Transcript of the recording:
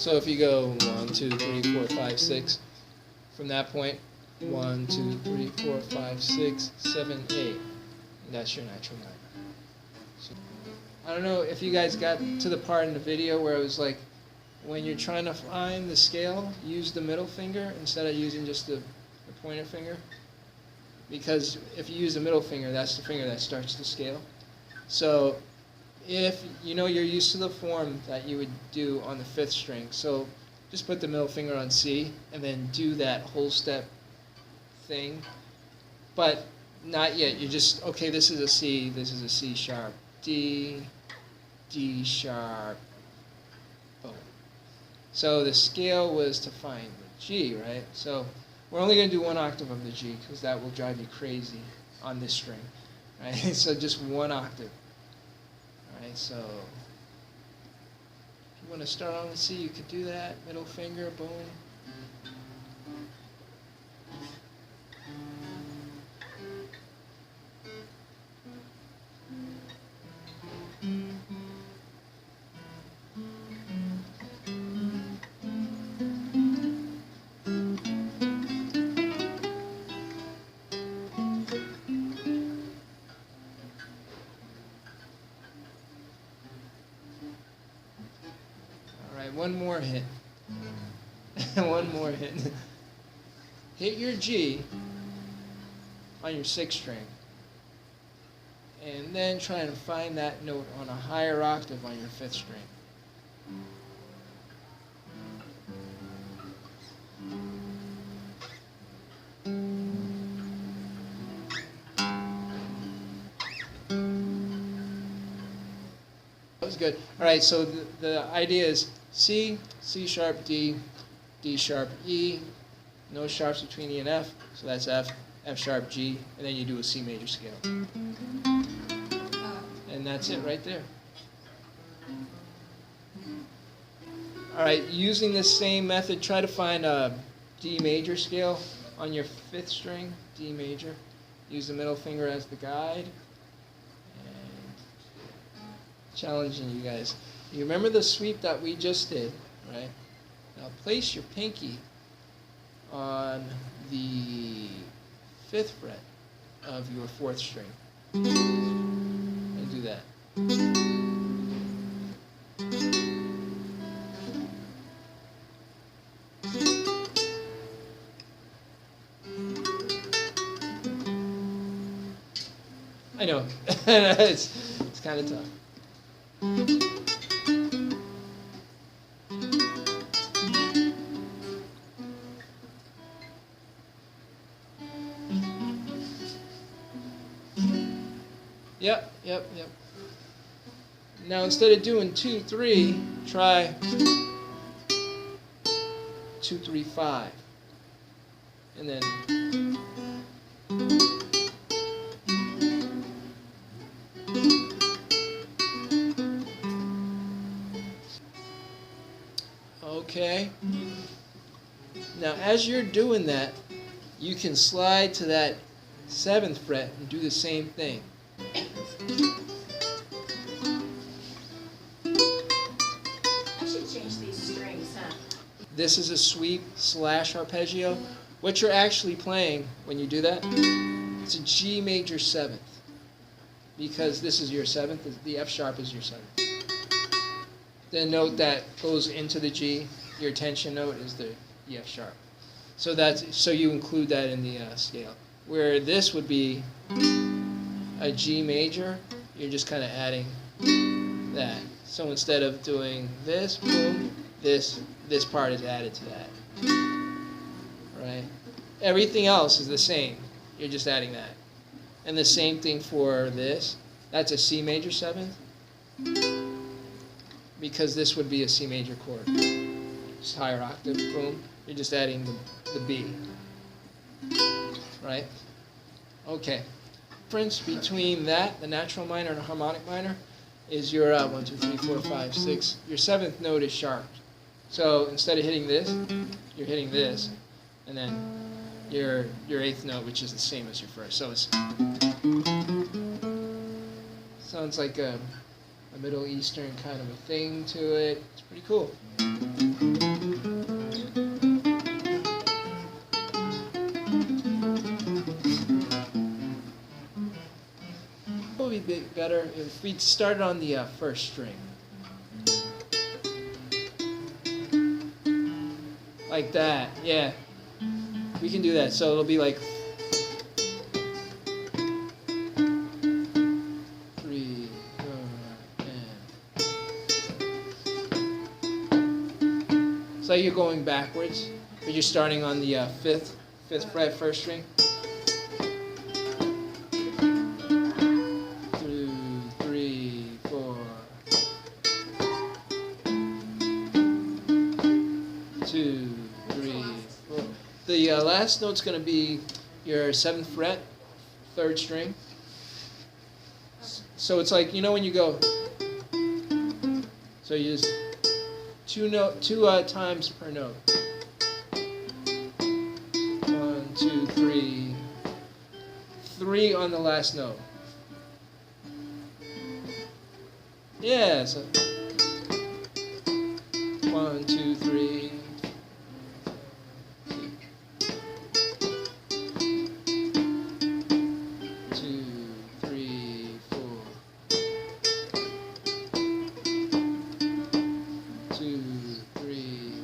So if you go 1, 2, 3, 4, 5, 6, from that point, 1, 2, 3, 4, 5, 6, 7, 8. And that's your natural minor. So, I don't know if you guys got to the part in the video where it was like, when you're trying to find the scale, use the middle finger instead of using just the pointer finger. Because if you use the middle finger, that's the finger that starts the scale. So if you know you're used to the form that you would do on the 5th string, so just put the middle finger on C and then do that whole step thing. But not yet. You're just, okay, this is a C, this is a C sharp, D, D sharp, boom. So the scale was to find the G, right? So we're only going to do 1 octave of the G because that will drive you crazy on this string, right? So just 1 octave. All right, so if you want to start on the C, you could do that. Middle finger, boom. One more hit. One more hit. Hit your G on your 6th string. And then try and find that note on a higher octave on your 5th string. That was good. All right, so the idea is C, C sharp, D, D sharp, E, no sharps between E and F, so that's F, F sharp, G, and then you do a C major scale. And that's it right there. All right, using this same method, try to find a D major scale on your 5th string, D major. Use the middle finger as the guide. Challenging you guys. You remember the sweep that we just did, right? Now place your pinky on the 5th fret of your 4th string. And do that. I know. it's kind of tough. Yep. Now instead of doing 2, 3, try 2, 3, 5. And then okay. Now as you're doing that, you can slide to that 7th fret and do the same thing. I should change these strings, huh? This is a sweep / arpeggio. What you're actually playing when you do that, it's a G major 7th. Because this is your 7th, the F sharp is your 7th. The note that goes into the G, your tension note, is the F sharp. So you include that in the scale. Where this would be a G major, you're just kind of adding that. So instead of doing this, boom, this part is added to that. Right? Everything else is the same. You're just adding that. And the same thing for this. That's a C major 7th. Because this would be a C major chord. Just higher octave, boom. You're just adding the B. Right? Okay. Difference between that, the natural minor, and a harmonic minor, is your 1, 2, 3, 4, 5, 6. Your 7th note is sharp. So instead of hitting this, you're hitting this, and then your 8th note, which is the same as your 1st. So it's sounds like a Middle Eastern kind of a thing to it. It's pretty cool. better if we started on the first string. Like that, yeah. We can do that. So it'll be like 3, 4, and it's like you're going backwards, but you're starting on the fifth fret, first string. 2, 3, 4. 2, 3, 4. The last note's going to be your 7th fret, 3rd string. So it's like, you know when you go, so you just two times per note. 1, 2, 3. 3 on the last note. Yeah, so 1, 2, 3. 2, 3, 4. 2, 3,